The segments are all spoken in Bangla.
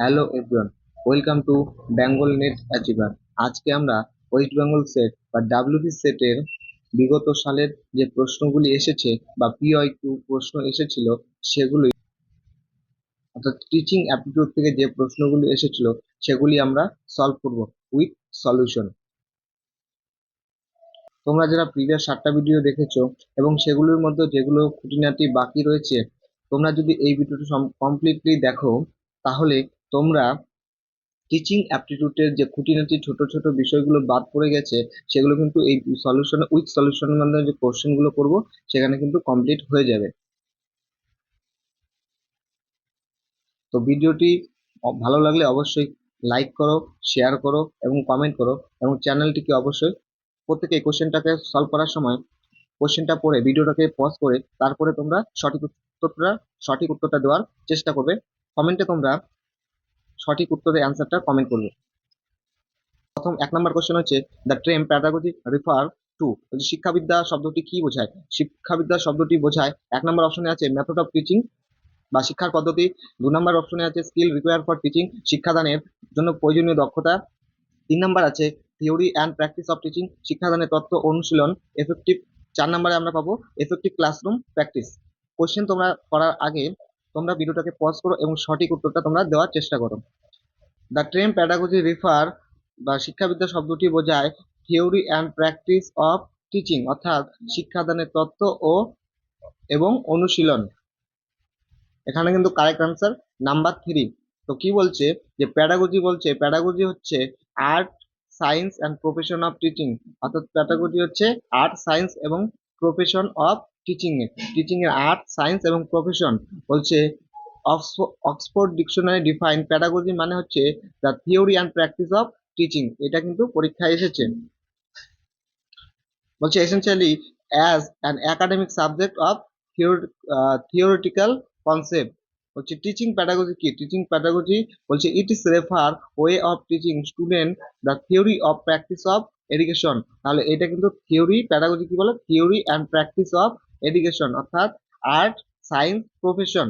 Hello everyone, welcome to Bengal net achiever. আজকে আমরা ওয়েস্ট বেঙ্গল সেট বা ডাব্লিউবি সেটের বিগত সালের যে প্রশ্নগুলি এসেছে বা পিওয়াইকিউ প্রশ্ন এসেছিল সেগুলি, অর্থাৎ টিচিং অ্যাপটিটিউড থেকে যে প্রশ্নগুলি এসেছিল সেগুলি আমরা সলভ করব উইথ সলিউশন। তোমরা যারা প্রিভিয়াস 7টা ভিডিও দেখেছো এবং সেগুলোর মধ্যে যেগুলো খুঁটিনাটি বাকি রয়েছে, তোমরা যদি এই ভিডিওটি কমপ্লিটলি দেখো তাহলে তোমরা টিচিং অ্যাপটিটিউডের যে খুঁটিনাটি ছোট ছোট বিষয়গুলো বাদ পড়ে গেছে সেগুলো কিন্তু এই সলিউশন উইথ সলিউশনের মাধ্যমে যে কোশ্চেনগুলো করব সেখানে কিন্তু কমপ্লিট হয়ে যাবে। তো ভিডিওটি ভালো লাগলে অবশ্যই লাইক করো, শেয়ার করো এবং কমেন্ট করো, এবং চ্যানেলটিকে অবশ্যই প্রত্যেকে এই কোশ্চেনটাকে সলভ করার সময় কোশ্চেনটা পড়ে ভিডিওটাকে পজ করে তারপরে তোমরা সঠিক উত্তরটা দেওয়ার চেষ্টা করবে। কমেন্টে তোমরা সঠিক উত্তরের অ্যান্সারটা কমেন্ট করবে। প্রথম 1 নম্বর কোশ্চেন হচ্ছে, the term pedagogy refer to, শিক্ষাবিদ্যা শব্দটি কি বোঝায়? শিক্ষাবিদ্যা শব্দটি বোঝায় 1 নম্বর অপশনে আছে মেথড অফ টিচিং বা শিক্ষার পদ্ধতি, 2 নম্বর অপশনে আছে স্কিল রিকোয়ার্ড ফর টিচিং, শিক্ষাদানের জন্য প্রয়োজনীয় দক্ষতা, 3 নম্বর আছে theory and practice of teaching, শিক্ষাদানের তত্ত্ব অনুশীলন, এফেক্টিভ, 4 নম্বরে আমরা পাবো এফেক্টিভ ক্লাসরুম প্র্যাকটিস। কোশ্চেন তোমরা করার আগে তোমরা ভিডিওটাকে পজ করো এবং সঠিক উত্তরটা তোমরা দেওয়ার চেষ্টা করো। দ্য টার্ম প্যাডাগজি রিফার বা শিক্ষাবিদ্যা শব্দটি বোঝায় theory and practice of teaching, অর্থাৎ শিক্ষাদানের তত্ত্ব ও এবং অনুশীলন। এখানে কিন্তু কারেক্ট আনসার নাম্বার 3। তো কি বলছে যে প্যাডাগজি বলছে, প্যাডাগজি হচ্ছে art, science and profession of teaching, অর্থাৎ প্যাডাগজি হচ্ছে আর্ট, সায়েন্স এবং প্রফেশন অফ টিচিং এর আর্ট, সায়েন্স এবং প্রফেশন। বলছে অক্সফোর্ড ডিকশনারি ডিফাইন প্যাডাগজি মানে হচ্ছে the theory and practice of teaching. এটা কিন্তু পরীক্ষায় এসেছে। বলছে essentially as an academic subject of theoretical concept. বলছে টিচিং প্যাডাগজি কি? টিচিং প্যাডাগজি বলছে it is refer way of teaching student the theory of practice of education. তাহলে এটা কিন্তু থিওরি, প্যাডাগজি কি বলে? Theory and practice of education, অর্থাৎ আর্ট, সায়েন্স, প্রফেশন।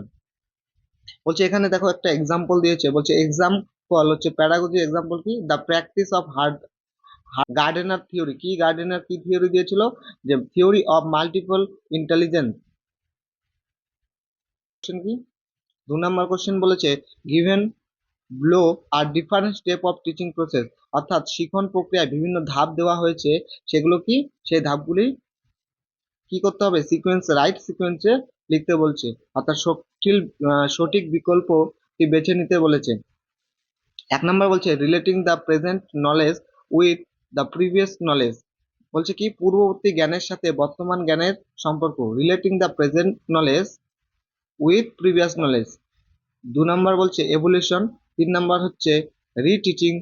বলছে এখানে দেখো একটা এক্সাম্পল দিয়েছে, বলছে এক্সাম্পল হচ্ছে প্যাডাগজি এক্সাম্পল কি? The practice of Gardner theory. কি গার্ডেনার কি থিওরি দিয়েছিল? যে থিওরি অফ মাল্টিপল ইন্টেলিজেন্স। কি 2 নম্বর কোশ্চেন বলেছে given below are different step of teaching process, অর্থাৎ শিখন প্রক্রিয়ায় বিভিন্ন ধাপ দেওয়া হয়েছে, সেগুলো কি? সেই ধাপগুলি কি করতে হবে? রাইট সিকোয়েন্সে লিখতে বলছে, অর্থাৎ সঠিক বিকল্পটি বেছে নিতে বলেছে। 1 নম্বর বলছে relating the present knowledge with the previous knowledge. বলছে কি? পূর্ববর্তী জ্ঞানের সাথে বর্তমান জ্ঞানের সম্পর্ক। Relating the present knowledge with previous knowledge. 2 নম্বর বলছে এভলিউশন, 3 নম্বর হচ্ছে রিটিচিং,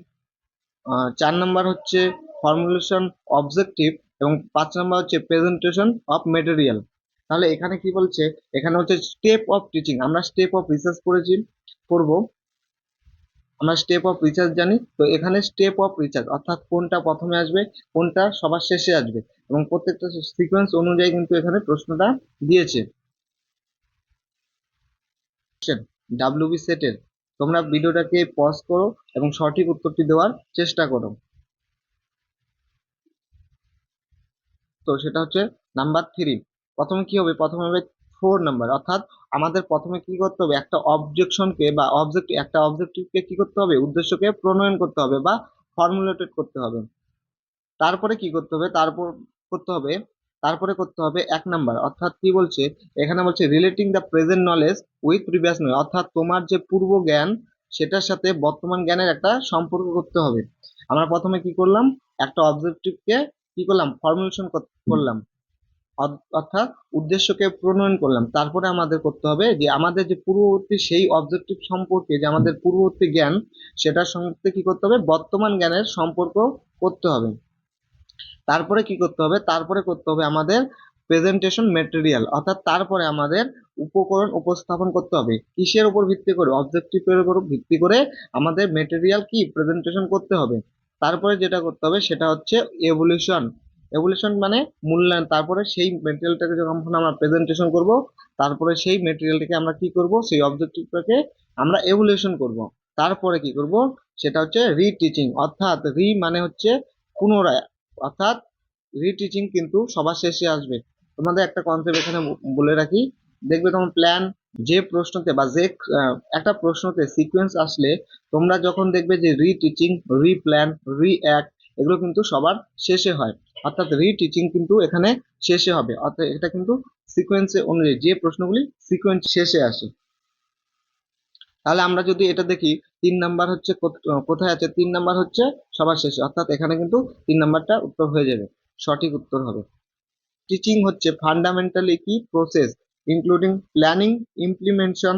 4 নম্বর হচ্ছে ফর্মুলেশন অবজেক্টিভ, এবং 5 নম্বর হচ্ছে প্রেজেন্টেশন অফ মেটেরিয়াল। তাহলে এখানে কি বলছে? এখানে হচ্ছে স্টেপ অফ টিচিং। আমরা স্টেপ অফ রিসার্চ পড়বো, আমরা স্টেপ অফ রিসার্চ জানি। তো এখানে স্টেপ অফ রিসার্চ অর্থাৎ কোনটা প্রথমে আসবে, কোনটা সবার শেষে আসবে, এবং প্রত্যেকটা সিকোয়েন্স অনুযায়ী কিন্তু এখানে প্রশ্নটা দিয়েছে। ডাব্লিউবি সেটের তোমরা ভিডিওটাকে পজ করো এবং সঠিক উত্তরটি দেওয়ার চেষ্টা করো। তো সেটা হচ্ছে নাম্বার 3। প্রথমে কি হবে? প্রথমে হবে 4 নম্বর, অর্থাৎ আমাদের প্রথমে কি করতে হবে? একটা অবজেকশনকে বা একটা অবজেক্টিভকে কি করতে হবে? উদ্দেশ্যকে প্রণয়ন করতে হবে বা ফর্মুলেটেড করতে হবে। তারপরে কি করতে হবে? তারপরে করতে হবে 1 নম্বর, অর্থাৎ কি বলছে এখানে? বলছে relating the present knowledge with previous knowledge, অর্থাৎ তোমার যে পূর্ব জ্ঞান সেটার সাথে বর্তমান জ্ঞানের একটা সম্পর্ক করতে হবে। আমরা প্রথমে কি করলাম? একটা অবজেক্টিভকে কি করলাম? ফর্মুলেশন করলাম, অর্থাৎ উদ্দেশ্যকে প্রণয়ন করলাম। তারপরে আমাদের করতে হবে যে আমাদের যে পূর্ববর্তী সেই অবজেক্টিভ সম্পর্কে যে আমাদের পূর্ববর্তী জ্ঞান সেটার সঙ্গে কি করতে হবে? বর্তমান জ্ঞানের সম্পর্ক করতে হবে। তারপরে কি করতে হবে? তারপরে করতে হবে আমাদের প্রেজেন্টেশন মেটেরিয়াল, অর্থাৎ তারপরে আমাদের উপকরণ উপস্থাপন করতে হবে। কিসের উপর ভিত্তি করে? অবজেক্টিভের উপর ভিত্তি করে আমাদের মেটেরিয়াল কি প্রেজেন্টেশন করতে হবে। তারপরে যেটা করতে হবে সেটা হচ্ছে এভলিউশন। এভলিউশন মানে মূল্যায়ন। তারপরে সেই মেটেরিয়ালটাকে যখন আমরা প্রেজেন্টেশন করব, তারপরে সেই মেটেরিয়ালটাকে আমরা কি করব? সেই অবজেক্টিভটাকে আমরা এভলিউশন করব। তারপরে কি করব, সেটা হচ্ছে রিটিচিং, অর্থাৎ রি মানে হচ্ছে পুনরায়, অর্থাৎ রিটিচিং কিন্তু সবার শেষে আসবে। তোমাদের একটা কনসেপ্ট এখানে বলে রাখি, দেখবে তোমার প্ল্যান যে প্রশ্নতে বা যে একটা প্রশ্নতে সিকোয়েন্স আসলে তোমরা যখন দেখবে যে রিটিচিং, রিপ্ল্যান, রিঅ্যাক্ট এগুলো কিন্তু সবার শেষে হয়, অর্থাৎ রিটিচিং কিন্তু এখানে শেষে হবে, অর্থাৎ এটা কিন্তু সিকোয়েন্সে অনুযায়ী যে প্রশ্নগুলি সিকোয়েন্স শেষে আসে। তাহলে আমরা যদি এটা দেখি 3 নাম্বার হচ্ছে কোথায় আছে, 3 নাম্বার হচ্ছে সবার শেষে, অর্থাৎ এখানে কিন্তু 3 নাম্বারটা উত্তর হয়ে যাবে, সঠিক উত্তর হবে। টিচিং হচ্ছে ফান্ডামেন্টালি কি process including planning, implementation,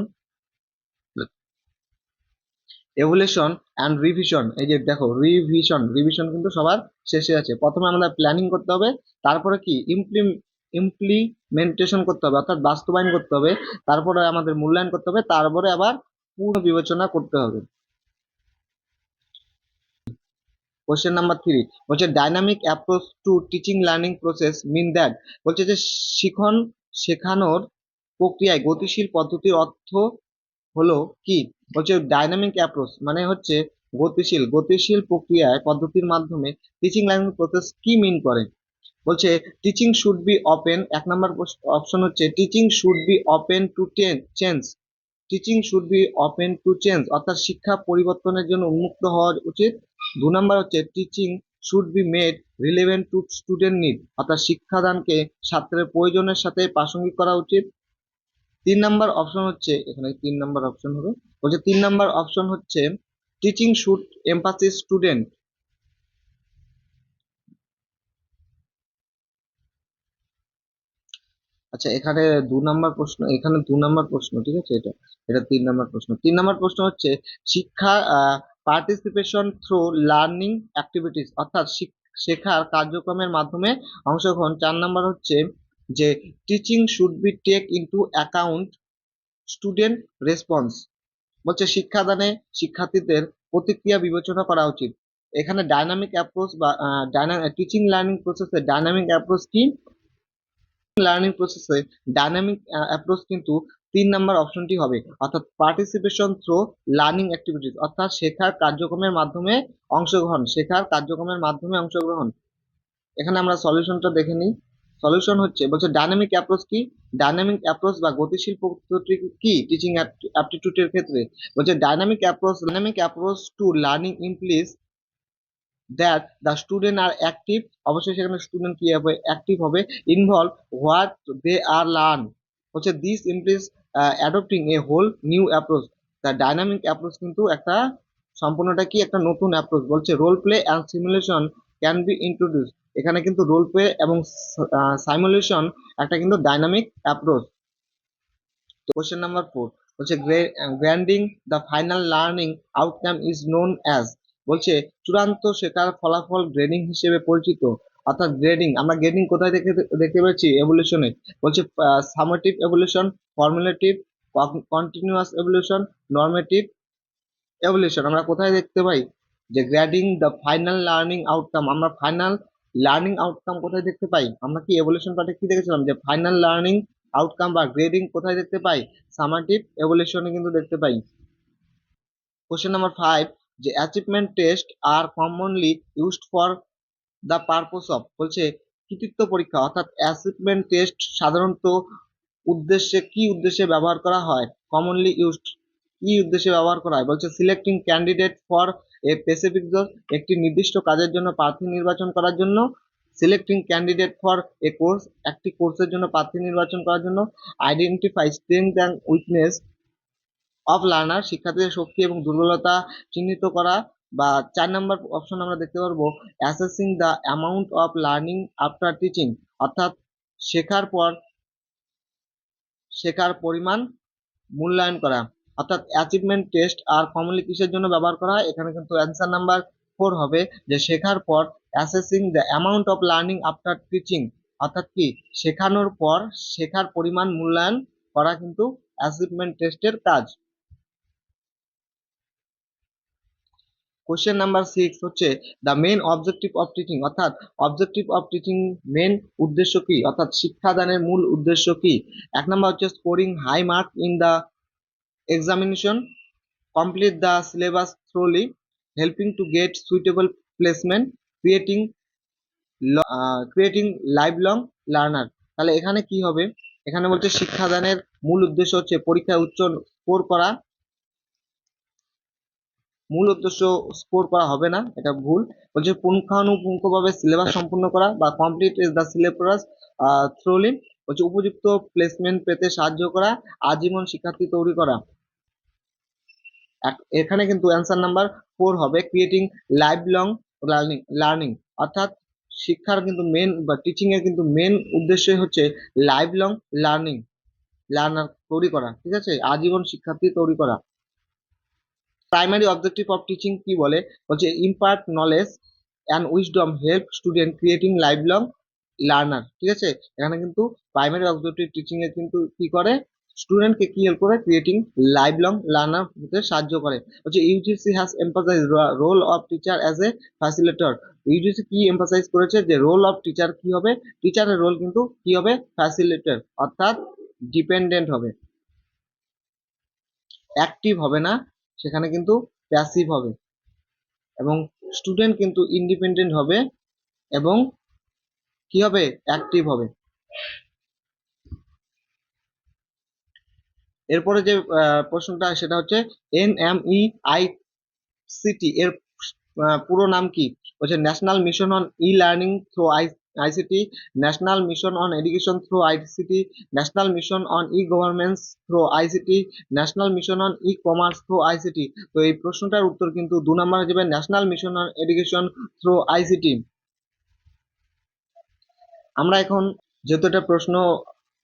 evaluation and revision. এই যে দেখো রিভিশন, রিভিশন কিন্তু সবার শেষে আছে। প্রথমে আমাদের প্ল্যানিং করতে হবে, তারপরে কি ইমপ্লিমেন্টেশন করতে হবে, অর্থাৎ বাস্তবায়ন করতে হবে, তারপরে আমাদের মূল্যায়ন করতে হবে, তারপরে আবার পূর্ণ বিবেচনা করতে হবে। কোশ্চেন নাম্বার 3 বলছে dynamic approach to teaching learning process mean that, বলছে যে শেখানোর প্রক্রিয়ায় গতিশীল পদ্ধতির অর্থ হলো কি। বলছে ডাইনামিক অ্যাপ্রোচ মানে হচ্ছে গতিশীল প্রক্রিয়ায় পদ্ধতির মাধ্যমে টিচিং লার্নিং প্রসেস কি মিন করে। বলছে টিচিং শুড বি ওপেন, 1 নম্বর অপশন হচ্ছে teaching should be open to change, teaching should be open to change অর্থাৎ শিক্ষা পরিবর্তনের জন্য উন্মুক্ত হওয়া উচিত। 2 নম্বর হচ্ছে teaching should be made relevant two student need, অর্থাৎ শিক্ষাদানকে ছাত্রের প্রয়োজনের সাথে প্রাসঙ্গিক করা উচিত। 3 নম্বর অপশন হচ্ছে, এখানে 3 নম্বর অপশন হবে, বলছে 3 নম্বর অপশন হচ্ছে টিচিং শুড এমফাসিস স্টুডেন্ট। আচ্ছা এখানে 2 নম্বর প্রশ্ন, এখানে 2 নম্বর প্রশ্ন, ঠিক আছে, এটা এটা 3 নম্বর প্রশ্ন। 3 নম্বর প্রশ্ন হচ্ছে শিক্ষা পার্টিসিপেশন থ্রু লার্নিং অ্যাক্টিভিটিস, অর্থাৎ শেখার কার্যক্রমের মাধ্যমে অংশগ্রহণ। 4 নম্বর হচ্ছে যে teaching should be take into account student response, বলছে শিক্ষাদানে শিক্ষার্থীদের প্রতিক্রিয়া বিবেচনা করা উচিত। এখানে ডাইনামিক অ্যাপ্রোচ বা টিচিং লার্নিং প্রসেসে ডাইনামিক অ্যাপ্রোচ কি, লার্নিং প্রসেসে ডাইনামিক অ্যাপ্রোচ কিন্তু 3 নম্বর অপশনটি হবে, অর্থাৎ পার্টিসিপেশন থ্রু লার্নিং অ্যাক্টিভিটিস, অর্থাৎ শেখার কার্যক্রমের মাধ্যমে অংশগ্রহণ, শেখার কার্যক্রমের মাধ্যমে অংশগ্রহণ। এখানে আমরা সলিউশনটা দেখে নিই। সলিউশন হচ্ছে, বলছে ডাইনামিক অ্যাপ্রোচ কি, ডাইনামিক অ্যাপ্রোচ বা গতিশীল পদ্ধতি কি টিচিং অ্যাপটিটিউডের ক্ষেত্রে। বলছে dynamic approach to learning implies that the student are active, অবশ্যই সেখানে স্টুডেন্ট কি হবে, অ্যাক্টিভ হবে, involve what they are learn, হচ্ছে this implies adopting a whole new approach. The dynamic approach কিন্তু একটা সম্পূর্ণটা কি একটা নতুন অ্যাপ্রোচ। বলছে role play and simulation can be introduce, এখানে কিন্তু রোল প্লে এবং সাইমুলেশন একটা কিন্তু ডাইনামিক অ্যাপ্রোচ। কোশ্চেন নাম্বার 4 বলছে grinding the final learning outcome is known as, বলছে চূড়ান্ত শেখার ফলাফল গ্রেডিং হিসেবে পরিচিত, অর্থাৎ গ্রেডিং আমরা গ্রেডিং কোথায় দেখতে পাচ্ছি, এভলিউশনে। বলছে summative evaluation, formulative, continuous evaluation, normative evaluation আমরা কোথায় দেখতে পাই, যে grading the final learning outcome, আমরা ফাইনাল লার্নিং আউটকাম কোথায় দেখতে পাই, আমরা কি এভলিউশন পার্টে কি দেখেছিলাম যে ফাইনাল লার্নিং আউটকাম বা গ্রেডিং কোথায় দেখতে পাই, সামেটিভ এভলিউশনে কিন্তু দেখতে পাই। কোশ্চেন নাম্বার 5 যে achievement test are commonly used for the purpose of, বলছে কৃতিত্ব পরীক্ষা অর্থাৎ অ্যাচিভমেন্ট টেস্ট সাধারণত উদ্দেশ্যে ব্যবহার করা হয়, কমনলি ইউজড কি উদ্দেশ্যে ব্যবহার করা হয়, বলছে selecting candidate for a specific job, একটি নির্দিষ্ট কাজের জন্য প্রার্থী নির্বাচন করার জন্য, selecting candidate for a course, একটি কোর্সের জন্য প্রার্থী নির্বাচন করার জন্য, identify strength and weakness of learner, শিক্ষার্থীদের শক্তি এবং দুর্বলতা চিহ্নিত করা, বা 4 নম্বর অপশন আমরা দেখতে পারবো assessing the amount of learning after teaching, অর্থাৎ শেখার পর শেখার পরিমাণ মূল্যায়ন করা, অর্থাৎ অ্যাচিভমেন্ট টেস্ট আর কমনলি কিসের জন্য ব্যবহার করা হয়, এখানে কিন্তু অ্যান্সার নাম্বার 4 হবে, যে শেখার পর assessing the amount of learning after teaching, অর্থাৎ কি শেখানোর পর শেখার পরিমাণ মূল্যায়ন করা কিন্তু অ্যাচিভমেন্ট টেস্টের কাজ। কোশ্চেন নাম্বার 6 হচ্ছে the main objective of teaching, অর্থাৎ অবজেক্টিভ অফ টিচিং মেন উদ্দেশ্য কি, অর্থাৎ শিক্ষাদানের মূল উদ্দেশ্য কি। 1 নম্বর হচ্ছে scoring high mark in the examination, complete the syllabus thoroughly, helping to get suitable placement, creating lifelong learner। তাহলে এখানে কি হবে, এখানে বলছে শিক্ষাদানের মূল উদ্দেশ্য হচ্ছে পরীক্ষায় উচ্চ স্কোর করা, মূল উদ্দেশ্য স্কোর করা হবে না, এটা ভুল। বলছে পুঙ্খানুপুঙ্খভাবে সিলেবাস সম্পূর্ণ করা বা complete is the syllabus thoroughly, বলছে উপযুক্ত প্লেসমেন্ট পেতে সাহায্য করা, আজীবন শিক্ষার্থী তৈরি করা। এখানে কিন্তু অ্যান্সার নাম্বার 4 হবে, ক্রিয়েটিং লাইফ লং লার্নিং। অর্থাৎ শিক্ষার কিন্তু মেন বা টিচিং এর কিন্তু মেন উদ্দেশ্যই হচ্ছে লাইফ লং লার্নার তৈরি করা, ঠিক আছে, আজীবন শিক্ষার্থী তৈরি করা। প্রাইমারি অবজেক্টিভ অফ টিচিং কি বলে, বলছে impart knowledge and wisdom, help student creating life long learner, ঠিক আছে। এখানে কিন্তু প্রাইমারি অবজেক্টিভ টিচিং এ কিন্তু কি করে, স্টুডেন্টকে কি হেল্প করে, ক্রিয়েটিং লাইফ লং লার্নার হতে সাহায্য করে। হচ্ছে UGC has emphasise role of teacher as a facilitator. UGC কি এমফাসাইজ করেছে, যে রোল অফ টিচার কি হবে, টিচারের রোল কিন্তু কি হবে, ফ্যাসিলিটেটর, অর্থাৎ ডিপেন্ডেন্ট হবে, অ্যাক্টিভ হবে না, সেখানে কিন্তু প্যাসিভ হবে, এবং স্টুডেন্ট কিন্তু ইন্ডিপেন্ডেন্ট হবে এবং কি হবে, অ্যাক্টিভ হবে। এরপরে যে প্রশ্নটা সেটা হচ্ছে NMEICT এর পুরো নাম কি, বলছে national mission on e learning through ICT, national mission on education through ICT, national mission on e governments through ICT, national mission on e commerce through ICT. তো এই প্রশ্নটার উত্তর কিন্তু 2 নম্বরে যাবে, national mission on education through ICT. আমরা এখন যেহেতু এটা প্রশ্ন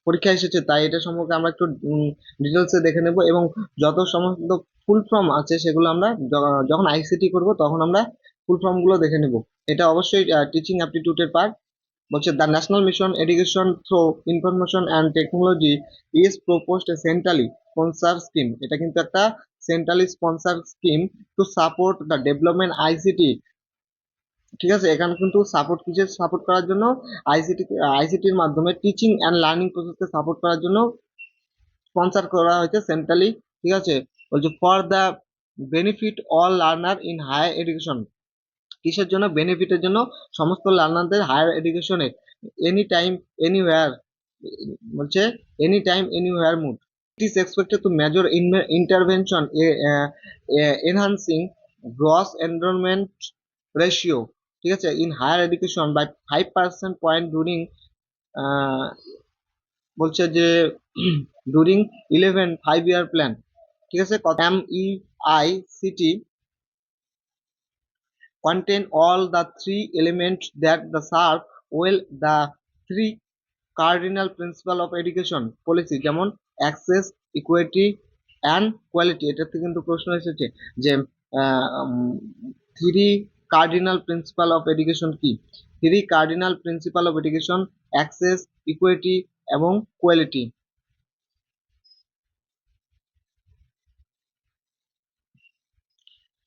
পরীক্ষা এসেছে, তাই এটা সম্পর্কে আমরা একটু ডিটেলসে দেখে নেব, এবং যত সমস্ত ফুল ফর্ম আছে সেগুলো আমরা যখন আইসিটি করব তখন আমরা ফুল ফর্ম গুলো দেখে নেব। এটা অবশ্যই টিচিং অ্যাপটিটিউডের পার্ট। বলছে the national mission education through information and technology is proposed centrally sponsor scheme. এটা কিন্তু একটা centrally sponsor scheme to support the development ICT, ঠিক আছে। এখানে কিন্তু সাপোর্ট কিসের সাপোর্ট করার জন্য, আইসিটির মাধ্যমে টিচিং অ্যান্ড লার্নিং প্রসেসকে সাপোর্ট করার জন্য স্পন্সর করা হয়েছে সেন্ট্রালি, ঠিক আছে। বলছে for the benefit all learner in higher education, কিসের জন্য, বেনিফিটের জন্য সমস্ত লার্নারদের হায়ার এডুকেশনে, এনি টাইম এনিওয়্যার, বলছে any time anywhere mode. It is expected to major intervention enhancing gross enrolment ratio, ঠিক আছে, in higher education by 5% point during, বলছে যে ডুরিং 5 year প্ল্যান, ঠিক আছে। MEICT contain all the 3 elements that the serve well the 3 cardinal principle of education policy, যেমন অ্যাক্সেস, ইকুইটি অ্যান্ড কোয়ালিটি। এটা থেকে কিন্তু প্রশ্ন এসেছে যে 3 cardinal principle of education কি, 3 cardinal principle of education access, equity এবং কোয়ালিটি।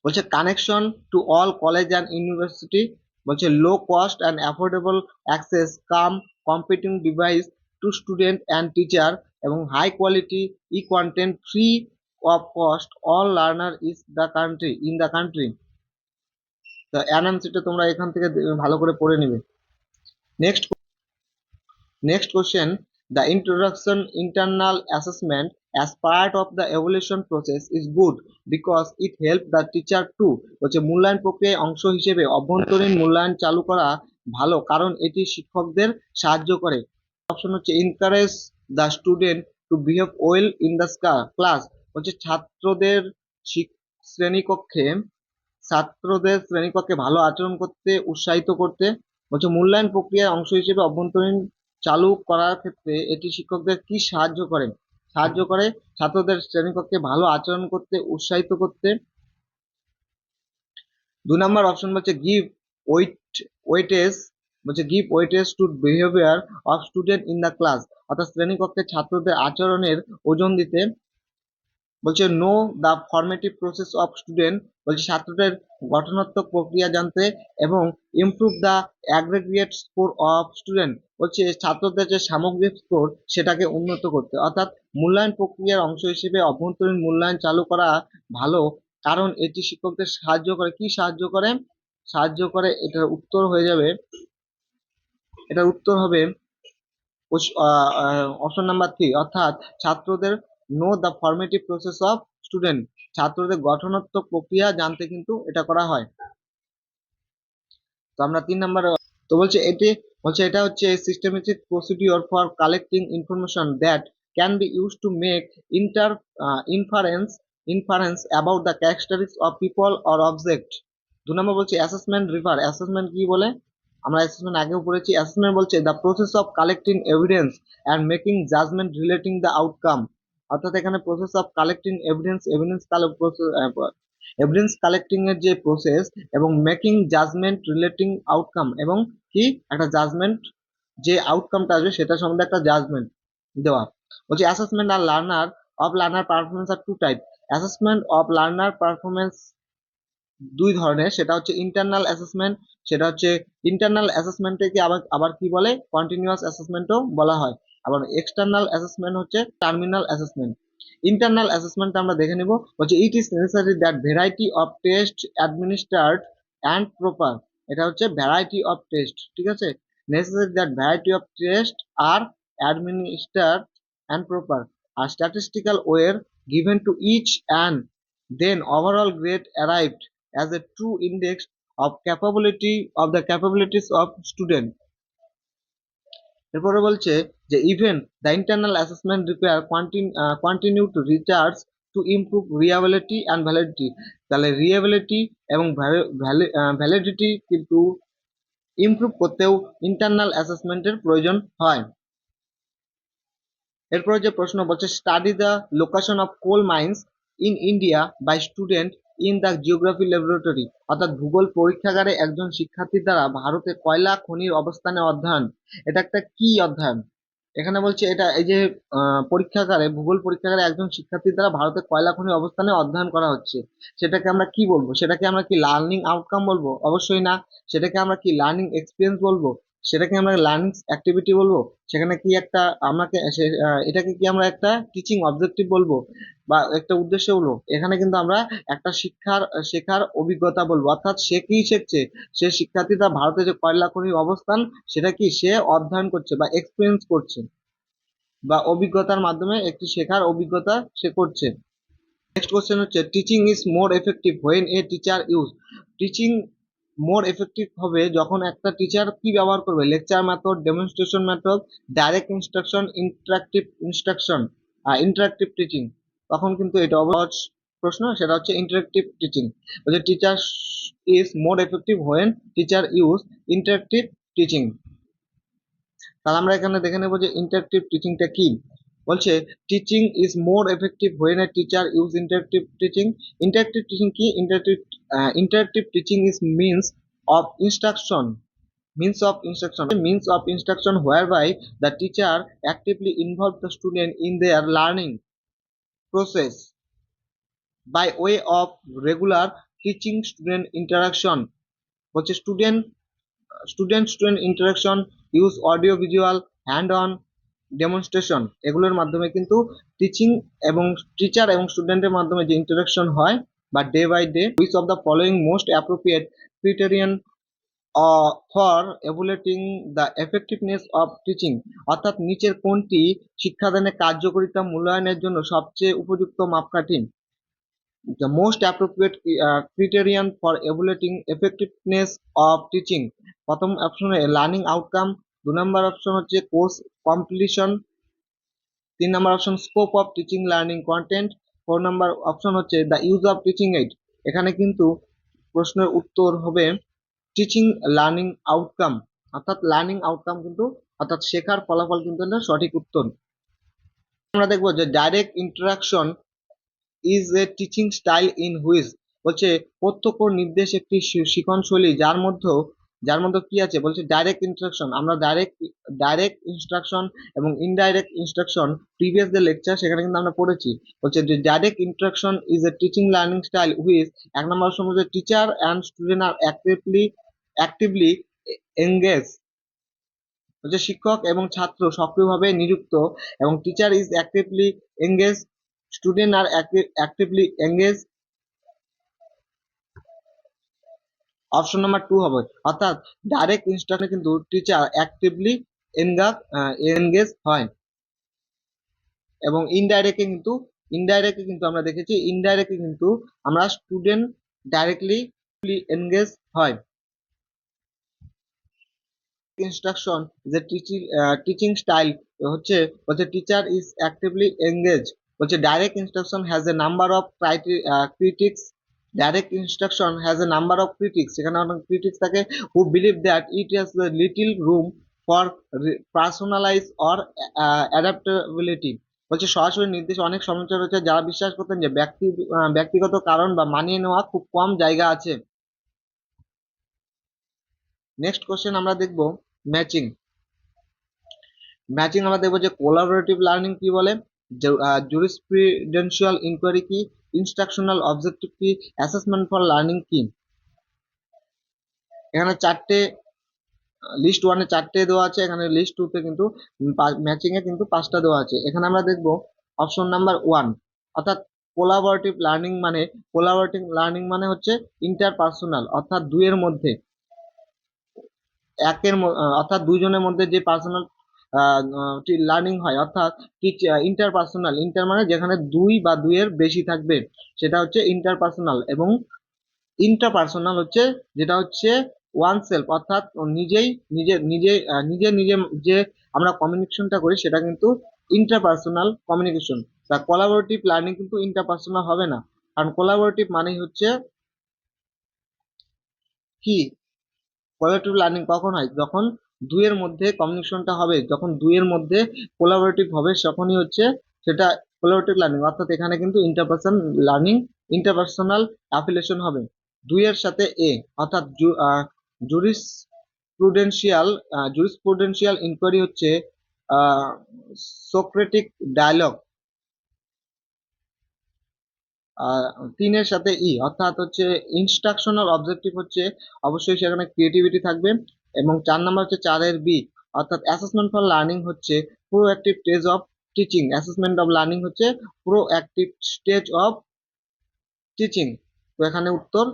বলছে connection to all college and university, বলছে low cost and affordable access cum computing device to student and teacher, এবং high quality e content free of cost all learner in the country. তো অ্যানাউন্সিটা তোমরা এখান থেকে ভালো করে পড়ে নেবে। Next Next question. The introduction internal assessment as part of the evaluation process is good because it helps the teacher to, বলছে মূল্যায়ন প্রক্রিয়ায় অংশ হিসেবে অভ্যন্তরীণ মূল্যায়ন চালু করা ভালো কারণ এটি শিক্ষকদের সাহায্য করে। অপশন হচ্ছে encourage the student to behave well in the class, বলছে শ্রেণীকক্ষে শ্রেণীকক্ষে ভালো আচরণ করতে উৎসাহিত করতে। বলছে মূল্যায়ন প্রক্রিয়ার অংশ হিসেবে অভ্যন্তরীণ চালু করার ক্ষেত্রে এটি শিক্ষকদের কি সাহায্য করে, ছাত্রদের শ্রেণীকক্ষে ভালো আচরণ করতে উৎসাহিত করতে। 2 নম্বর অপশন বলছে গিভ ওয়েটেজ, বলছে give weightage to behaviour of student in the class, অর্থাৎ শ্রেণীকক্ষে ছাত্রদের আচরণের ওজন দিতে। বলছে know the formative process of student, বলছে ছাত্রদের গঠনাত্মক প্রক্রিয়া জানতে, এবং improve the aggregate score of student, বলছে ছাত্রদের যে সামগ্রিক স্কোর সেটাকে উন্নত করতে। অর্থাৎ মূল্যায়ন প্রক্রিয়ার অংশ হিসেবে অভ্যন্তরীণ মূল্যায়ন চালু করা ভালো, কারণ এটি শিক্ষকদের সাহায্য করে। কি সাহায্য করে? সাহায্য করে, এটার উত্তর হয়ে যাবে, এটার উত্তর হবে অপশন নাম্বার 3, অর্থাৎ ছাত্রদের no the formative process of student, ছাত্রদের গঠনাত্মক প্রক্রিয়া জানতে কিন্তু এটা করা হয়। তো আমরা 3 নাম্বার, তো বলছে এটা হচ্ছে systematic procedure for collecting information that can be use to make inter inference inference about the characteristics of people or object. 2 নম্বর বলছে অ্যাসেসমেন্ট রিফার, অ্যাসেসমেন্ট কি বলে? আমরা অ্যাসেসমেন্ট আগেও পড়েছি। অ্যাসেসমেন্ট বলছে the process of collecting evidence and making judgement relating the outcome, অর্থাৎ এখানে process of collecting evidence, evidence collecting এর যে প্রসেস, এবং মেকিং জাজমেন্ট রিলেটিং আউটকাম, এবং কি একটা জাজমেন্ট, যে আউটকামটা আসবে সেটা সম্বন্ধে একটা জাজমেন্ট দেওয়া। বলছি অ্যাসেসমেন্ট আর learner performance are two type, assessment of learner performance 2 ধরনের, সেটা হচ্ছে ইন্টারনাল অ্যাসেসমেন্ট, সেটা হচ্ছে ইন্টারনাল অ্যাসেসমেন্টকে আবার আবার কি বলে, কন্টিনিউয়াস অ্যাসেসমেন্টও বলা হয়। আবার এক্সটার্নাল অ্যাসেসমেন্ট হচ্ছে টার্মিনাল অ্যাসেসমেন্ট। ইন্টারনাল অ্যাসেসমেন্ট আমরা দেখে নিব, বলছে it is necessary that variety of test administered and proper, এটা হচ্ছে ভ্যারাইটি অফ টেস্ট, ঠিক আছে, necessary that variety of test আর অ্যাডমিনিস্টার্ড অ্যান্ড প্রপার আর statistical were given to each, and then overall grade arrived as a true index of the capabilities of student। এরপরে বলছে যে even the internal assessment require continued research to improve reliability and validity, তাহলে রিয়াবিলিটি এবং ভ্যালিডিটি কিন্তু ইমপ্রুভ করতেও ইন্টারনাল অ্যাসেসমেন্টের প্রয়োজন হয়। এরপরে যে প্রশ্ন বলছে study the location of coal mines in India by student in the geography laboratory, অর্থাৎ ভূগোল পরীক্ষাগারে একজন শিক্ষার্থীর দ্বারা ভারতে কয়লা খনির অবস্থানে অধ্যয়ন। এটা একটা কি অধ্যয়ন? এখানে বলছে এটা এই যে পরীক্ষাগারে, ভূগোল পরীক্ষাগারে একজন শিক্ষার্থীর দ্বারা ভারতের কয়লা খনির অবস্থানে অধ্যয়ন করা হচ্ছে, সেটাকে আমরা কি বলবো? সেটাকে আমরা কি লার্নিং আউটকাম বলবো? অবশ্যই না। সেটাকে আমরা কি লার্নিং এক্সপিরিয়েন্স বলবো? সেটাকে আমরা লার্নিং অ্যাক্টিভিটি বলবো? সেখানে কি একটা আমাকে এটাকে কি আমরা একটা টিচিং অবজেক্টিভ বলবো, বা একটা উদ্দেশ্য বলবো? এখানে কিন্তু আমরা একটা শেখার অভিজ্ঞতা বলবো। অর্থাৎ সে কি শিখছে? সে শিক্ষার্থীরা ভারতে যে কয়লা খনির অবস্থান সেটা কি সে অধ্যয়ন করছে বা এক্সপিরিয়েন্স করছে, বা অভিজ্ঞতার মাধ্যমে একটি শেখার অভিজ্ঞতা সে করছে। নেক্সট কোশ্চেন হচ্ছে teaching is more effective when a teacher use, teaching more effective হবে যখন একটা টিচার কি ব্যবহার করবে? Lecture method, demonstration method, direct instruction, interactive teaching, তখন কিন্তু এটা অবশ্য প্রশ্ন, সেটা হচ্ছে ইন্টারাক্টিভ টিচিং। বলছে teacher is more effective when teacher use interactive teaching. তাহলে আমরা এখানে দেখে নেব যে ইন্টারেক্টিভ টিচিংটা কি। বলছে teaching is more effective when a teacher use interactive teaching. Interactive teaching কি? Interactive teaching is means of instruction whereby the teacher actively involve the student in their learning process by way of regular teaching student interaction। বলছে student interaction, use audio visual, hand on demonstration, এগুলোর মাধ্যমে কিন্তু টিচিং এবং টিচার এবং স্টুডেন্টের মাধ্যমে যে ইন্টারাকশন হয় বা day by day, which of the following most appropriate criterion for evaluating the effectiveness of teaching, অর্থাৎ নিচের কোনটি শিক্ষাদানের কার্যকারিতা মূল্যায়নের জন্য সবচেয়ে উপযুক্ত মাপকাঠি? The most appropriate criterion for evaluating effectiveness of teaching, প্রথম অপশনে লার্নিং আউটকাম, 2 নম্বর অপশন হচ্ছে course completion, 3 number option scope of teaching learning content, 4 number option হচ্ছে the use of teaching aid. এখানে কিন্তু প্রশ্নের উত্তর হবে টিচিং লার্নিং আউটকাম, অর্থাৎ লার্নিং আউটকাম কিন্তু, অর্থাৎ শেখার ফলাফল কিন্তু সঠিক উত্তর। আমরা দেখবো যে direct interaction is a teaching style in which, বলছে প্রত্যক্ষ নির্দেশ একটি শিখন শৈলী যার মধ্যে যার মধ্যে কি আছে বলছে ডাইরেক্ট ইনস্ট্রাকশন। আমরা ডাইরেক্ট ইনস্ট্রাকশন এবং ইনডাইরেক্ট ইনস্ট্রাকশন প্রিভিয়াস যে লেকচার সেখানে কিন্তু আমরা পড়েছি। বলছে যে direct instruction is a teaching learning style which, এক নম্বর সময় teacher and student are actively engage. বলছে শিক্ষক এবং ছাত্র সক্রিয়ভাবে নিযুক্ত, এবং teacher is actively engage, student are actively engage. Option number 2 হবে, অর্থাৎ ডাইরেক্ট ইনস্ট্রাকশনে কিন্তু টিচার অ্যাক্টিভলি এনগেজ হয়, এবং ইনডাইরেক্টলি কিন্তু আমরা দেখেছি ইনডাইরেক্টলি কিন্তু আমরা স্টুডেন্ট ডাইরেক্টলি এনগেজ হয়। ইনস্ট্রাকশন যে টিচিং স্টাইল হচ্ছে, বলছে টিচার ইজ অ্যাক্টিভলি এনগেজ। বলছে direct instruction has a number of critics. Direct instruction has a number of critics, সেখানে অনেক ক্রিটিক্স থাকে, who believe that it has a little room for personalize or adaptability. বলছে সরাসরি নির্দেশ অনেক সমালোচনা রয়েছে যারা বিশ্বাস করতেন যে ব্যক্তিগত কারণ বা মানিয়ে নেওয়া খুব কম জায়গা আছে। নেক্সট কোশ্চেন আমরা দেখব ম্যাচিং। আমরা দেখবো যে কোলাবোরেটিভ লার্নিং কি বলে, জুরিসপ্রুডেন্সিয়াল ইনকোয়ারি কি, ইনস্ট্রাকশনাল অবজেক্টিভ কি, অ্যাসেসমেন্ট ফর লার্নিং কি। এখানে চারটে, লিস্ট 1 এ 4টে দেওয়া আছে, এখানে লিস্ট 2 তে কিন্তু ম্যাচিং এ কিন্তু 5টা দেওয়া আছে। এখানে আমরা দেখব অপশন নাম্বার 1, অর্থাৎ কোলাবোরেটিভ লার্নিং মানে হচ্ছে ইন্টারপার্সোনাল, অর্থাৎ দুইয়ের মধ্যে অর্থাৎ দুইজনের মধ্যে যে পার্সোনাল লার্নিং হয়, অর্থাৎ ইন্টারপার্সোনাল, ইন্টার মানে যেখানে দুই বা দুইয়ের বেশি থাকবে সেটা হচ্ছে ইন্টারপার্সোনাল, এবং ইন্ট্রাপার্সোনাল হচ্ছে যেটা হচ্ছে ওয়ান সেলফ, অর্থাৎ নিজে যে আমরা কমিউনিকেশনটা করি সেটা কিন্তু ইন্টারপার্সোনাল কমিউনিকেশন। তা কোলাবোরেটিভ লার্নিং কিন্তু ইন্টারপার্সোনাল হবে না, কারণ কোলাবোরেটিভ মানেই হচ্ছে কি, কোলাবোরেটিভ লার্নিং কখন হয়, যখন দুইয়ের মধ্যে কমিউনিকেশনটা হবে, যখন দুইয়ের মধ্যে কোলাবোরেটিভ হবে তখনই হচ্ছে সেটা কোলাবোরেটিভ লার্নিং, অর্থাৎ এখানে কিন্তু ইন্টারপার্সোনাল অ্যাফিলিয়েশন হবে দুইয়ের সাথে এ, অর্থাৎ জুরিসপ্রুডেন্সিয়াল ইনকোয়ারি হচ্ছে সোক্রেটিক ডায়ালগ। 3-এর সাথে ই, অর্থাৎ হচ্ছে ইনস্ট্রাকশনাল অবজেক্টিভ হচ্ছে অবশ্যই সেখানে ক্রিয়েটিভিটি থাকবে, এবং 4 নাম্বার হচ্ছে 4-এর বি, অর্থাৎ অ্যাসেসমেন্ট ফর লার্নিং হচ্ছে proactive stage of teaching. Assessment of learning হচ্ছে প্রোঅ্যাক্টিভ স্টেজ অফ টিচিং। তো এখানে উত্তর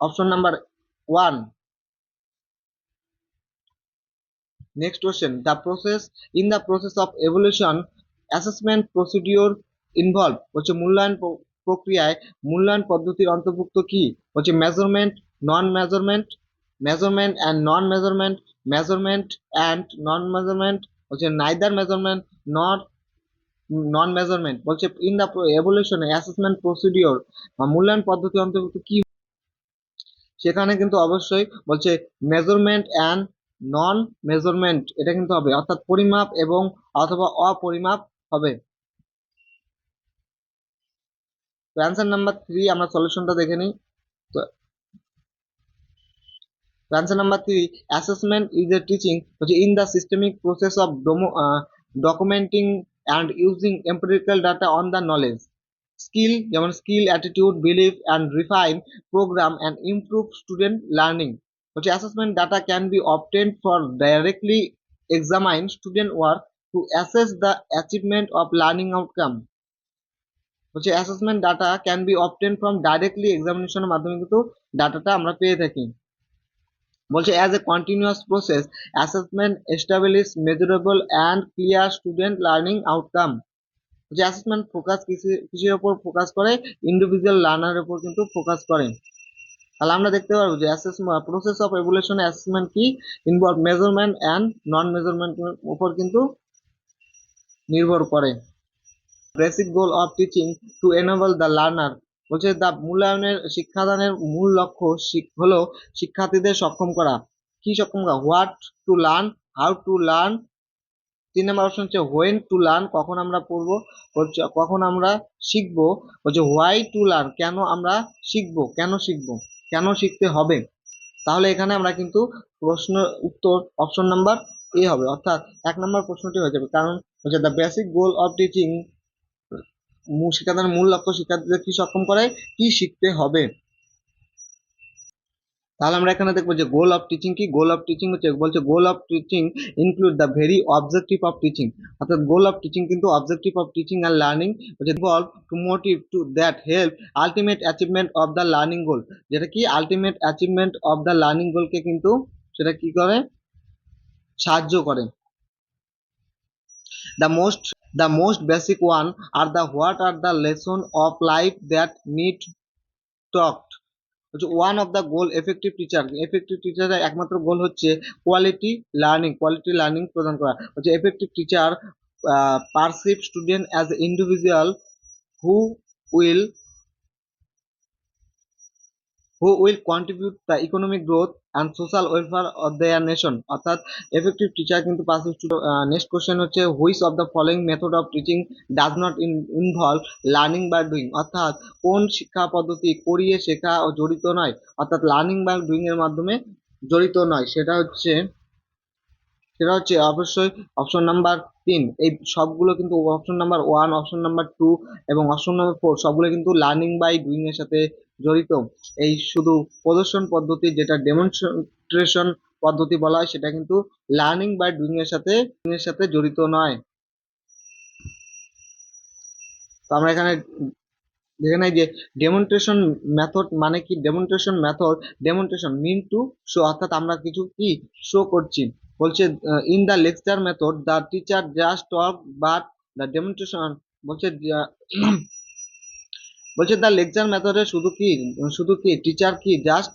option number 1। Next question, in the process of evaluation assessment procedure involve. হচ্ছে প্রক্রিয়ায় মূল্যায়ন পদ্ধতির অন্তর্ভুক্ত কি, হচ্ছে measurement, non measurement, measurement and non measurement, measurement and non measurement, হচ্ছে neither measurement not non measurement. বলছে in the evaluation assessment procedure বা মূল্যায়ন পদ্ধতি অন্তর্ভুক্ত কি, সেখানে কিন্তু অবশ্যই বলছে মেজারমেন্ট অ্যান্ড নন মেজারমেন্ট, এটা কিন্তু হবে, অর্থাৎ পরিমাপ এবং অথবা অপরিমাপ হবে। তো অ্যান্সার নাম্বার 3 আমরা সলিউশনটা দেখে নিই। তো answer number 3, assessment is a teaching হচ্ছে in the systemic process of documenting and using empirical data on the knowledge skill, যেমন skill, attitude, belief and refine programme and improve student learning. হচ্ছে assessment data can be obtained for directly examine student work to assess the achievement of learning outcome. হচ্ছে assessment data can be obtain from directly এক্সামিনেশনের মাধ্যমে কিন্তু ডাটাটা আমরা পেয়ে থাকি। বলছে as a continuous process assessment establish measurable and clear student learning outcome. যে অ্যাসেসমেন্ট ফোকাস কিসের উপর ফোকাস করে, ইন্ডিভিজুয়াল লার্নারের উপর কিন্তু ফোকাস করে। তাহলে আমরা দেখতে পারবো যে প্রসেস অফ এভলিউশন অ্যাসেসমেন্ট কি, ইনভলভ মেজারমেন্ট অ্যান্ড নন মেজারমেন্টের উপর কিন্তু নির্ভর করে। Basic goal of teaching two enable the learner. বলছে মূল্যায়নের শিক্ষাদানের মূল লক্ষ্য হলো শিক্ষার্থীদের সক্ষম করা। কি সক্ষম করা, what to learn, how to learn. 3 number option হচ্ছে হোয়েন টু লার্ন, কখন আমরা পড়বো, কখন আমরা শিখবো। হচ্ছে হোয়াই টু লার্ন, কেন আমরা শিখবো, কেন শিখতে হবে। তাহলে এখানে আমরা কিন্তু প্রশ্ন উত্তর অপশন নাম্বার এ হবে, অর্থাৎ 1 নম্বর প্রশ্নটি হয়ে যাবে। কারণ হচ্ছে the basic goal of teaching, শিক্ষাদানের মূল লক্ষ্য শিক্ষার্থীদের কি সক্ষম করে, কি শিখতে হবে। তাহলে আমরা এখানে দেখবো যে গোল অফ টিচিং কি। গোল অফ টিচিং হচ্ছে, বলছে goal of teaching include the very objective of teaching, অর্থাৎ গোল অফ টিচিং কিন্তু objective of teaching and learning হচ্ছে involve to motive to that help ultimate achievement of the learning goal, যেটা কি ultimate achievement of the learning গোলকে কিন্তু সেটা কি করে, সাহায্য করে। The most basic one are the what are the lesson of life that need taught, হচ্ছে one of the goal effective টিচারের একমাত্র গোল হচ্ছে কোয়ালিটি লার্নিং প্রদান করা। হচ্ছে effective teacher perceive student as individual who will contribute the economic growth and social welfare of their nation, অর্থাৎ এফেক্টিভ টিচার কিন্তু পারসিভ স্টুডেন্ট। নেক্সট কোশ্চেন হচ্ছে which of the following method of teaching does not involve learning by doing, অর্থাৎ কোন শিক্ষা পদ্ধতি করিয়ে শেখা ও জড়িত নয়, অর্থাৎ লার্নিং বাই ডুইং এর মাধ্যমে জড়িত নয়, সেটা হচ্ছে অবশ্যই অপশন নাম্বার 3। এই সবগুলো কিন্তু অপশন নাম্বার 1, অপশন নাম্বার 2 এবং অপশন নাম্বার 4 সবগুলো কিন্তু লার্নিং বাই ডুইং এর সাথে জড়িত। এই শুধু প্রদর্শন পদ্ধতি, যেটা ডেমনস্ট্রেশন পদ্ধতি বলা হয়, সেটা কিন্তু লার্নিং বাই ডুইং এর সাথে জড়িত নয়। তো আমরা এখানে দেখে নাই যে ডেমনস্ট্রেশন মেথড মানে কি। ডেমনস্ট্রেশন মিন টু শো, অর্থাৎ আমরা কিছু কি শো করছি। বলছে in the lecture method the teacher just talk, but the demonstration বলছে বলছে দ্য লেকচার মেথডে শুধু কি টিচার কি জাস্ট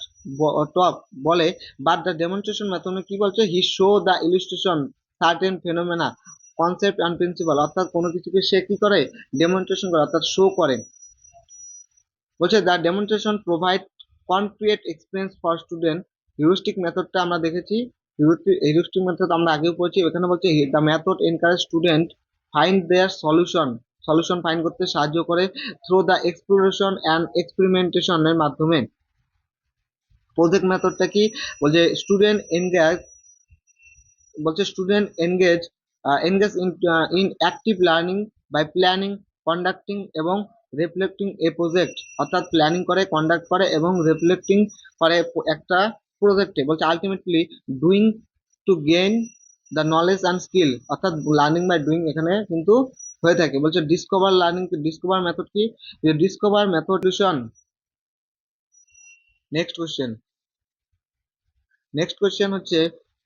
টক বলে, বাট দ্য ডেমনস্ট্রেশন মেথডে কি বলছে, he show the illustration certain phenomena concept and principle, অর্থাৎ কোনো কিছুকে সে কি করে, ডেমনস্ট্রেশন করে, অর্থাৎ শো করে। বলছে the demonstration provide concrete experience for student. Heuristic মেথডটা আমরা দেখেছি, হিউরিস্টিক মেথড আমরা আগেও পড়েছি। এখানে বলছে the method encourage student find their solution find করতে সাহায্য করে থ্রু দ্য এক্সপ্লোরেশন অ্যান্ড এক্সপেরিমেন্টেশনের মাধ্যমে। প্রজেক্ট মেথডটা কি, বলছে student engage in active learning by planning, conducting এবং রিফ্লেক্টিং এ প্রজেক্ট, অর্থাৎ প্ল্যানিং করে, কন্ডাক্ট করে এবং রিফ্লেক্টিং করে একটা প্রজেক্টে। বলছে ultimately doing to gain the knowledge and skill, অর্থাৎ লার্নিং বাই ডুইং এখানে কিন্তু হয়ে থাকে। বলছে ডিসকভার মেথড কি, ডিসকভার মেথড। নেক্সট কোয়েশ্চেন হচ্ছে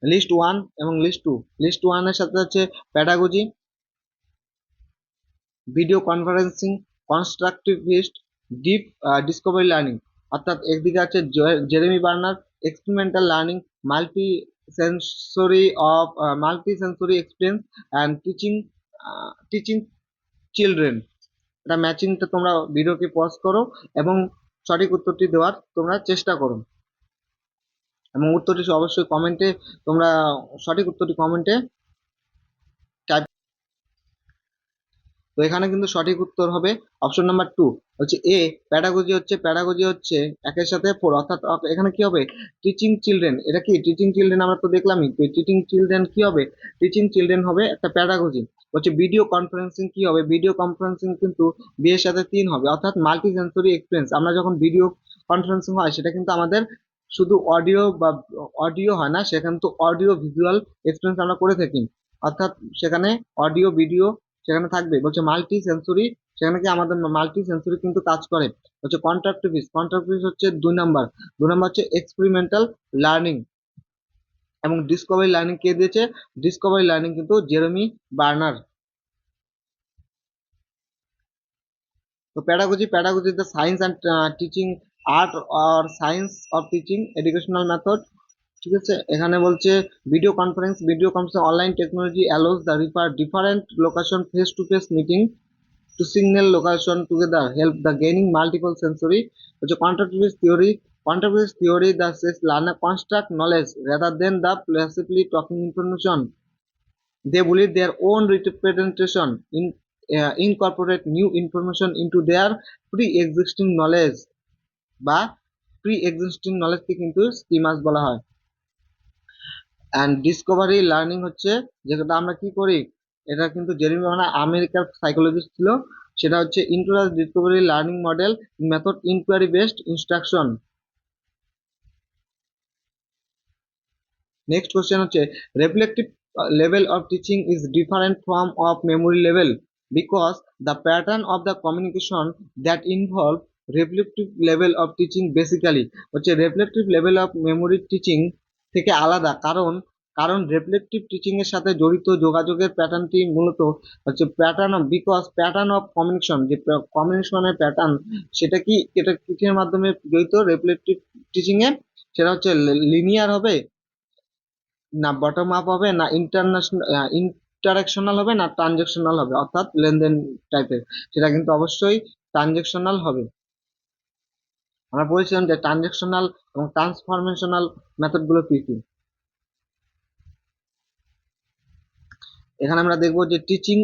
লিস্ট 1 এবং লিস্ট 2। লিস্ট 1 এর সাথে হচ্ছে pedagogy, video conferencing, constructivist, deep discovery learning, অর্থাৎ একদিকে আছে Jeremy Bruner experimental learning, multi sensory experience and teaching children. এটা ম্যাচিংটা তোমরা ভিডিওকে পজ করো এবং সঠিক উত্তরটি দেওয়ার তোমরা চেষ্টা করো, এবং উত্তরটি অবশ্যই কমেন্টে তোমরা সঠিক উত্তরটি কমেন্টে টাইপ। তো এখানে কিন্তু সঠিক উত্তর হবে অপশন নাম্বার 2, হচ্ছে এ। প্যাডাগজি হচ্ছে একের সাথে 4, অর্থাৎ এখানে কি হবে, টিচিং চিলড্রেন। এটা কি টিচিং চিলড্রেন, আমরা তো দেখলামই। তো টিচিং চিলড্রেন কি হবে, টিচিং চিলড্রেন হবে একটা প্যাডাগজি। হচ্ছে ভিডিও কনফারেন্সিং কি হবে, ভিডিও কনফারেন্সিং কিন্তু বি এর সাথে 3 হবে, অর্থাৎ মাল্টি সেন্সরি এক্সপিরিয়েন্স। আমরা যখন ভিডিও কনফারেন্সিং হয় সেটা কিন্তু আমাদের শুধু অডিও হয় না, সেখানে তো অডিও ভিজুয়াল এক্সপিরিয়েন্স আমরা করে থাকি, অর্থাৎ সেখানে অডিও ভিডিও সেখানে থাকবে। বলছে মাল্টি সেন্সরি, সেখানে কি আমাদের মাল্টি সেন্সরি কিন্তু কাজ করে। হচ্ছে কন্ট্রাক্টিভিস্ট হচ্ছে 2 নম্বর হচ্ছে এক্সপেরিমেন্টাল লার্নিং। এবং ডিসকভারি লার্নিং কে দিয়েছে, ডিসকভারি লার্নিং কিন্তু জেরেমি বার্নার। তো pedagogy the science and teaching art or science of teaching educational method. ঠিক আছে, এখানে বলছে video conference online technology allows the different location face to face meeting to signal location together help the gaining multiple sensory, which quantitative theory that says learner construct knowledge rather than the passively talking information. They believe their own representation incorporate new information into their pre-existing knowledge বা প্রি এক্সিস্টিং নলেজকে কিন্তু স্কিমাস বলা হয়। অ্যান্ড ডিসকভারি লার্নিং হচ্ছে যেটা আমরা কি করি, এটা কিন্তু জেরেমি মানে আমেরিকার সাইকোলজিস্ট ছিল, সেটা হচ্ছে introduced discovery learning model method inquiry based instruction. Next question হচ্ছে reflective level of teaching is different from of memory level because the pattern of the communication that involve reflective level of teaching basically হচ্ছে reflective level of memory teaching থেকে আলাদা, কারণ কারণ রিফ্লেকটিভ টিচিং এর সাথে জড়িত যোগাযোগের প্যাটার্নটি মূলত হচ্ছে pattern of because pattern of communication, যে কমিউনিকেশনের প্যাটার্ন সেটা কি এটা কিসের মাধ্যমে জড়িত রিফ্লেকটিভ টিচিং এ, সেটা হচ্ছে লিনিয়ার হবে না বটম আপ হবে না ইন্টারাকশনাল হবে না ট্রানজেকশনাল হবে, অর্থাৎ লেনদেন টাইপের, সেটা কিন্তু অবশ্যই ট্রানজেকশনাল হবে। আমরা বলেছিলাম যে ট্রানজেকশনাল এবং ট্রান্সফরমেশনাল মেথড গুলো কি কি। এখানে আমরা দেখবো যে টিচিং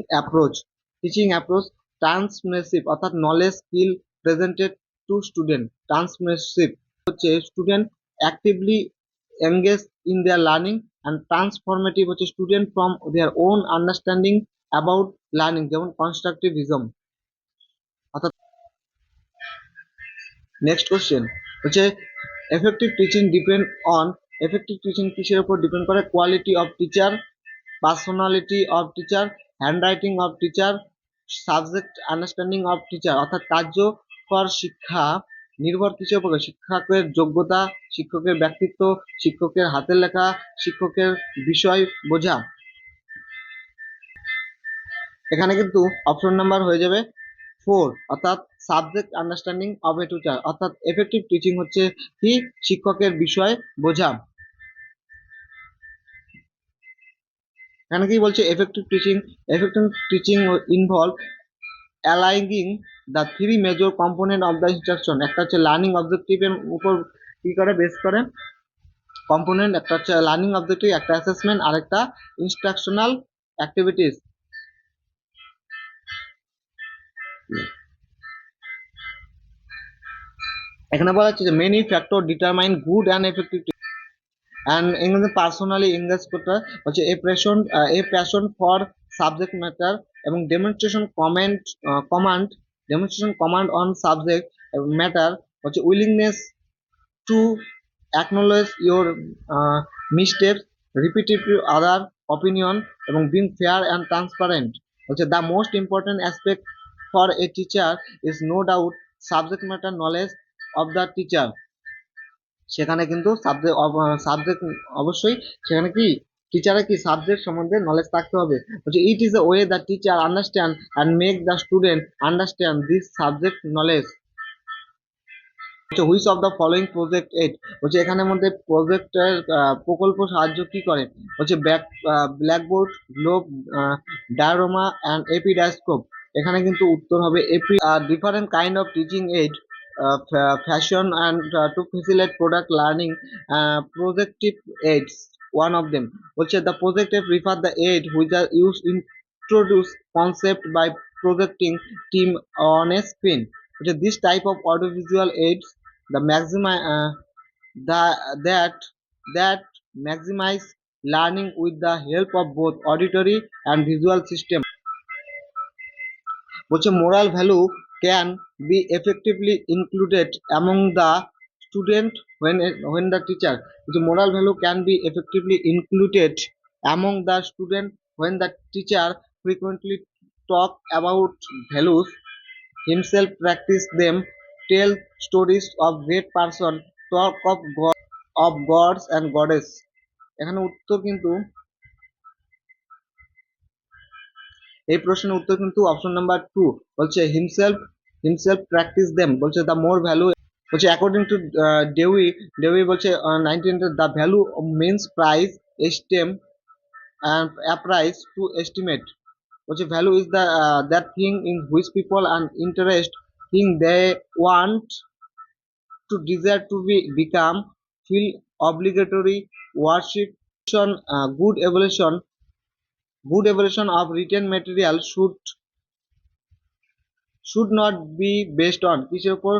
অ্যাপ্রোচ ট্রান্সমিসিভ অর্থাৎ knowledge skill presented to student. Transmissive হচ্ছে student actively engage in their learning, and transformative হচ্ছে student from their own understanding about learning, যেমন কনস্ট্রাকটিভিজম। অর্থাৎ নেক্সট কোশ্চেন হচ্ছে effective teaching depend on, effective teaching কিসের উপর ডিপেন্ড করে, quality of teacher, personality of teacher, handwriting of teacher, subject understanding of teacher. অর্থাৎ কার্যকর শিক্ষা নির্ভর কিসের উপর, শিক্ষকের যোগ্যতা, শিক্ষকের ব্যক্তিত্ব, শিক্ষকের হাতের লেখা, শিক্ষকের বিষয় বোঝা। এখানে কিন্তু অপশন নাম্বার হয়ে যাবে 4, অর্থাৎ subject understanding of a teacher. অর্থাৎ এফেক্টিভ টিচিং হচ্ছে কি, শিক্ষকের বিষয় বোঝা। এখানে কি বলছে, effective teaching involve aligning the three major component of the instruction. একটা হচ্ছে লার্নিং অবজেক্টিভের উপর কি করে বেস করে কম্পোনেন্ট, একটা হচ্ছে লার্নিং অবজেক্টিভ, একটা অ্যাসেসমেন্ট, আর একটা ইনস্ট্রাকশনাল অ্যাক্টিভিটিস। এখানে বলা হচ্ছে যে many factor determine good and effective and এখানে পার্সোনালি এঙ্গেজ করতে হচ্ছে a passion for subject matter এবং demonstration command on subject matter, হচ্ছে willingness to acknowledge your mistakes, repeatedly other opinion এবং being fair and transparent হচ্ছে the most important aspect for a teacher is no doubt subject matter knowledge of the teacher। সেখানে কিন্তু সাবজেক্ট অবশ্যই সেখানে কি টিচারের কি সাবজেক্ট সম্বন্ধে নলেজ থাকতে হবে। হচ্ছে it is a way the teacher understand and make the student understand this subject knowledge. Which of the following project aid হচ্ছে এখানের মধ্যে প্রজেক্টের প্রকল্প সাহায্য কি করে, হচ্ছে blackboard, globe, diorama and epidiascope. এখানে কিন্তু উত্তর হবে এপি। Different kind of teaching aid fashion and to facilitate product learning, projective aids one of them হচ্ছে the projective refer the aid which are used introduce concept by projecting team on a screen which is this type of audiovisual aids the the that that maximize learning with the help of both auditory and visual system বলছে moral value can be effectively included among the student when the teacher the moral value can be effectively included among the student when the teacher frequently talk about values himself practice them tell stories of great person talk of gods and goddess। এখানে উত্তর কিন্তু এই প্রশ্নের উত্তর কিন্তু অপশন নাম্বার 2 বলছে হিমসেলফ প্র্যাকটিস দেম, বলছে দ্য মোর ভ্যালু বলছে অ্যাকর্ডিং টু ডেউই বলছে 19 the value means price esteem and a price to estimate which value is the that thing in which people and interest think they want to desire to be become feel obligatory worship good evaluation of written material should not be based on, কিসের উপর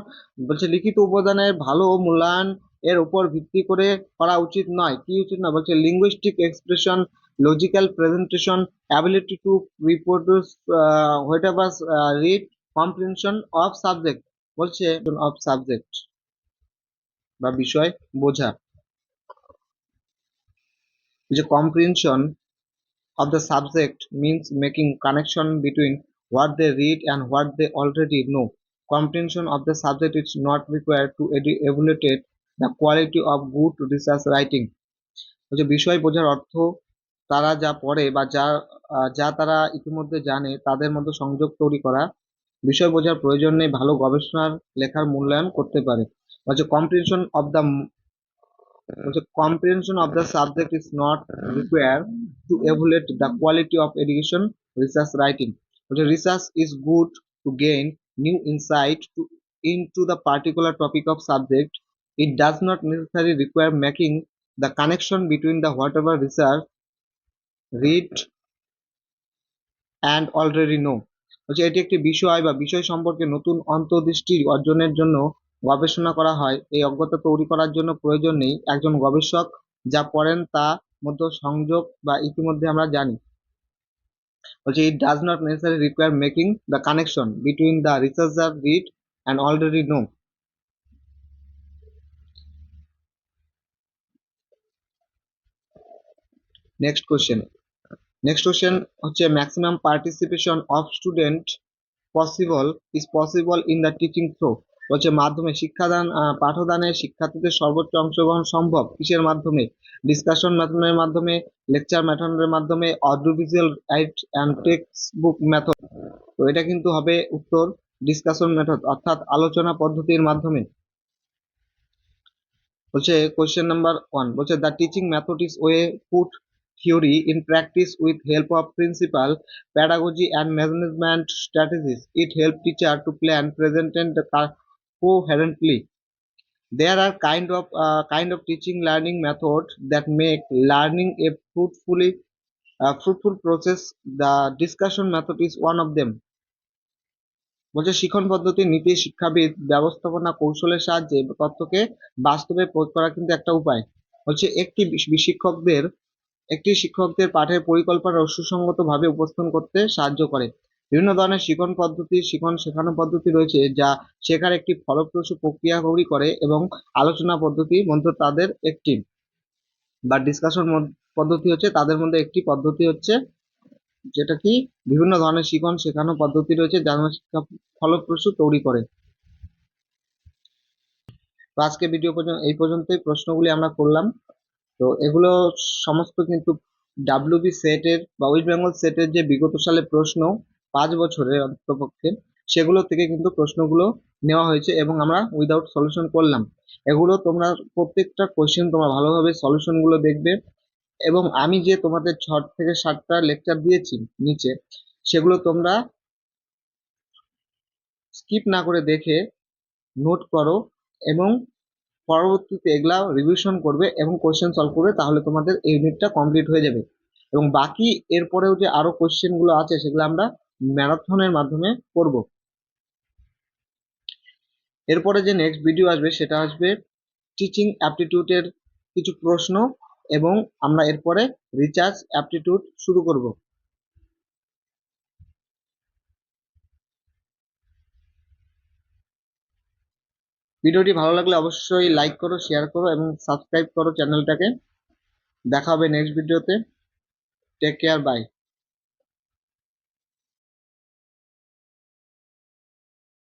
বলছে, লিখিত উপাদানের ভালো মূল্যায়ন এর উপর ভিত্তি করে করা উচিত নয়। কি উচিত না বলছে, linguistic expression, logical presentation, ability to reproduce what ever, read, comprehension of subject, বলছে অফ সাবজেক্ট বা বিষয় বোঝা, যে comprehension of the subject means making connection between what they read and what they already know. Comprehension of the subject is not required to evaluate the quality of good research writing. যে বিষয় বোঝার অর্থ তারা যা পড়ে বা যা তারা ইতিমধ্যে জানে তাদের মধ্যে সংযোগ তৈরি করা। বিষয় বোঝার প্রয়োজন নেই ভালো গবেষণার লেখার মূল্যায়ন করতে পারে। Comprehension of the comprehension of the subject is not required to evaluate the quality of education research writing. The research is good to gain new insight into the particular topic of subject. It does not necessarily require making the connection between the whatever research read and already know. এটি একটি বিষয় বা বিষয় সম্পর্কে নতুন অন্তর্দৃষ্টি অর্জনের জন্য গবেষণা করা হয়। এই অজ্ঞতা তৈরি করার জন্য প্রয়োজন নেই একজন গবেষক যা পড়েন তা মধ্যে সংযোগ বা ইতিমধ্যে আমরা জানি। it does not necessarily require making the connection between the researcher read and already know. Next question. হচ্ছে maximum participation of student is possible in the teaching through, বলছে মাধ্যমে শিক্ষাদান পাঠদানে শিক্ষার্থীদের সর্বোচ্চ অংশগ্রহণ সম্ভব কিসের মাধ্যমে, ডিসকাশন মেথডের মাধ্যমে, লেকচার মেথডের মাধ্যমে, audiovisual right and textbook method. তো এটা কিন্তু হবে উত্তর ডিসকাশন মেথড অর্থাৎ আলোচনা পদ্ধতির মাধ্যমে। বলছে কোয়েশ্চেন নাম্বার 1, বলছে the teaching method is way put theory in practice with help of principle, pedagogy and management strategies. It helps teacher to plan, present and coherently. There are kind of teaching learning methods that make learning a fruitful process. The discussion method is one of them. বলছে শিক্ষণ পদ্ধতি নীতি শিক্ষাবিদ ব্যবস্থাপনা কৌশলের সাহায্যে তথ্যকে বাস্তবে প্রয়োগ করা কিন্তু একটা উপায়। বলছে শিক্ষকদের পাঠের পরিকল্পনা ও সুসংগতভাবে উপস্থাপন করতে সাহায্য করে। বিভিন্ন ধরনের শেখানো পদ্ধতি রয়েছে যা শেখার একটি ফলপ্রসূ প্রক্রিয়া তৈরি করে এবং আলোচনা পদ্ধতির মধ্যে তাদের একটি বা ডিসকাশন পদ্ধতি হচ্ছে তাদের মধ্যে একটি পদ্ধতি হচ্ছে, যেটা কি বিভিন্ন ধরনের শেখানো পদ্ধতি রয়েছে যা শিক্ষা ফলপ্রসূ তৈরি করে। তো আজকে ভিডিও এই পর্যন্তই প্রশ্নগুলি আমরা করলাম। তো এগুলো সমস্ত কিন্তু ডাব্লিউবি সেটের বা ওয়েস্ট বেঙ্গল সেটের যে বিগত সালে প্রশ্ন 5 বছরের অন্ততপক্ষে সেগুলো থেকে কিন্তু প্রশ্নগুলো নেওয়া হয়েছে এবং আমরা উইদাউট সলিউশন করলাম। এগুলো তোমরা প্রত্যেকটা কোশ্চেন তোমরা ভালোভাবে সলিউশনগুলো দেখবে এবং আমি যে তোমাদের 6 থেকে 7টা লেকচার দিয়েছি নিচে সেগুলো তোমরা স্কিপ না করে দেখে নোট করো এবং পরবর্তীতে এগুলা রিভিশন করবে এবং কোশ্চেন সলভ করবে, তাহলে তোমাদের এই ইউনিটটা কমপ্লিট হয়ে যাবে। এবং বাকি এরপরেও যে আরো কোশ্চেন গুলো আছে সেগুলো আমরা ম্যারাথনের মাধ্যমে করব। এরপরে যে নেক্সট ভিডিও আসবে সেটা আসবে টিচিং অ্যাপটিটিউডের কিছু প্রশ্ন এবং আমরা এরপরে রিসার্চ অ্যাপটিটিউড শুরু করব। ভিডিওটি ভালো লাগলে অবশ্যই লাইক করো, শেয়ার করো এবং সাবস্ক্রাইব করো চ্যানেলটাকে। দেখা হবে নেক্সট ভিডিওতে। Take care, by.